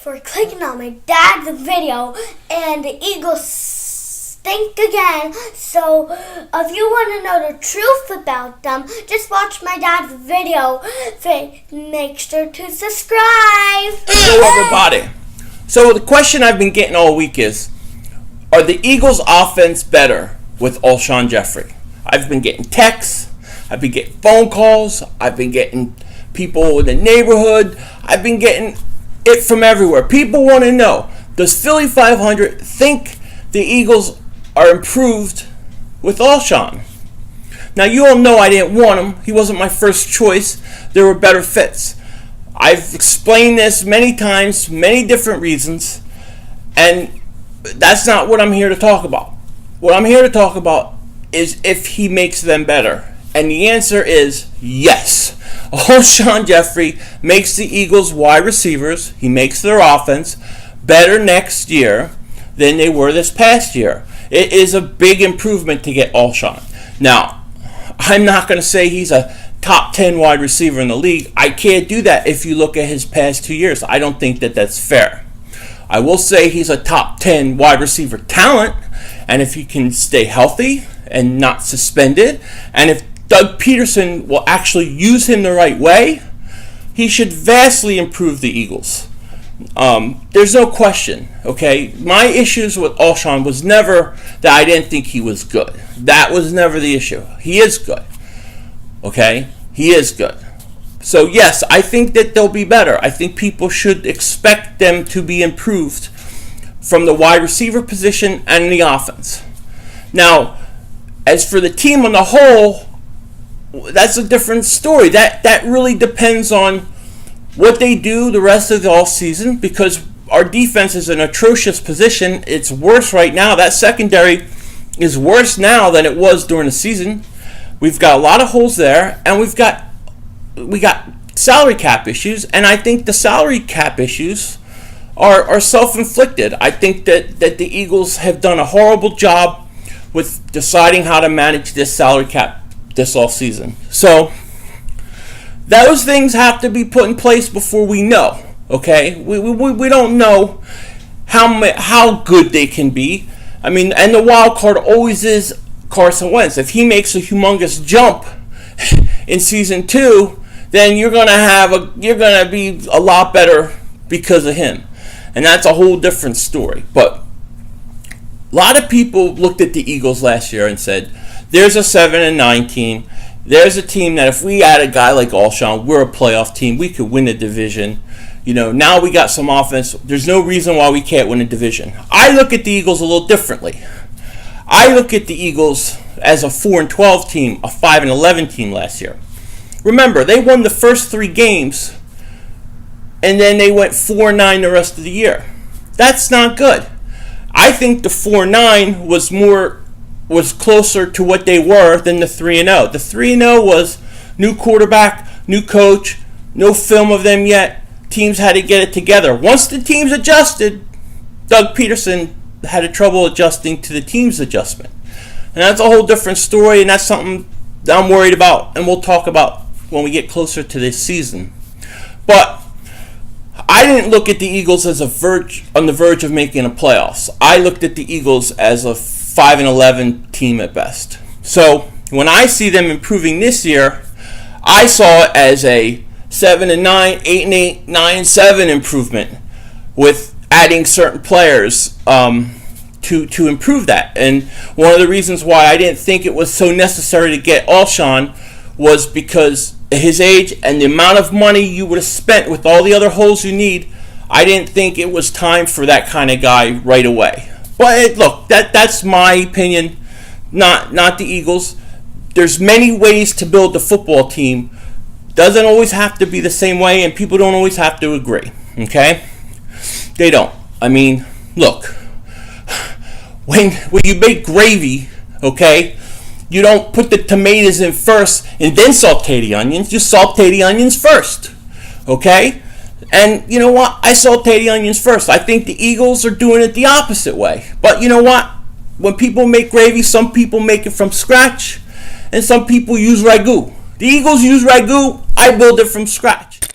for clicking on my dad's video, and the Eagles stink again. So if you want to know the truth about them, just watch my dad's video. Make sure to subscribe. Hello everybody. So the question I've been getting all week is, are the Eagles offense better with Alshon Jeffery? I've been getting texts, I've been getting phone calls, I've been getting people in the neighborhood, I've been getting it from everywhere. People want to know, does Philly 500 think the Eagles are improved with Alshon? Now you all know I didn't want him. He wasn't my first choice. There were better fits. I've explained this many times, many different reasons, and that's not what I'm here to talk about. What I'm here to talk about is if he makes them better. And the answer is yes. Alshon Jeffery makes the Eagles wide receivers, he makes their offense better next year than they were this past year. It is a big improvement to get Alshon. Now, I'm not going to say he's a top 10 wide receiver in the league. I can't do that if you look at his past 2 years. I don't think that that's fair. I will say he's a top 10 wide receiver talent, and if he can stay healthy and not suspended, and if Doug Peterson will actually use him the right way, he should vastly improve the Eagles. There's no question, okay? My issues with Alshon was never that I didn't think he was good. That was never the issue. He is good, okay? He is good. So yes, I think that they'll be better. I think people should expect them to be improved from the wide receiver position and the offense. Now, as for the team on the whole, that's a different story. That really depends on what they do the rest of the offseason, because our defense is an atrocious position. It's worse right now. That secondary is worse now than it was during the season. We've got a lot of holes there, and we got salary cap issues, and I think the salary cap issues are self-inflicted. I think that the Eagles have done a horrible job with deciding how to manage this salary cap this offseason. So those things have to be put in place before we know, okay? We don't know how good they can be. I mean, and the wild card always is Carson Wentz. If he makes a humongous jump in season 2, then you're gonna be a lot better because of him, and that's a whole different story. But a lot of people looked at the Eagles last year and said, there's a 7-9 team. There's a team that if we add a guy like Alshon, we're a playoff team. We could win a division. You know, now we got some offense. There's no reason why we can't win a division. I look at the Eagles a little differently. I look at the Eagles as a 4-12 team, a 5-11 team last year. Remember, they won the first 3 games, and then they went 4-9 the rest of the year. That's not good. I think the 4-9 was closer to what they were than the 3-0. The 3-0 was new quarterback, new coach, no film of them yet. Teams had to get it together. Once the teams adjusted, Doug Peterson had trouble adjusting to the team's adjustment. And that's a whole different story, and that's something that I'm worried about, and we'll talk about when we get closer to this season. But I didn't look at the Eagles as on the verge of making the playoffs. I looked at the Eagles as a 5-11 team at best. So when I see them improving this year, I saw it as a 7-9, 8-8, 9-7 improvement with adding certain players to improve that. And one of the reasons why I didn't think it was so necessary to get Alshon was because his age and the amount of money you would have spent with all the other holes you need. I didn't think it was time for that kind of guy right away. But look, that's my opinion, not the Eagles. There's many ways to build the football team. Doesn't always have to be the same way, and people don't always have to agree, okay? They don't. I mean, look, when you make gravy, okay, you don't put the tomatoes in first and then saute the onions. You saute the onions first, okay? And you know what? I saute the onions first. I think the Eagles are doing it the opposite way. But you know what? When people make gravy, some people make it from scratch, and some people use ragu. The Eagles use ragu. I build it from scratch.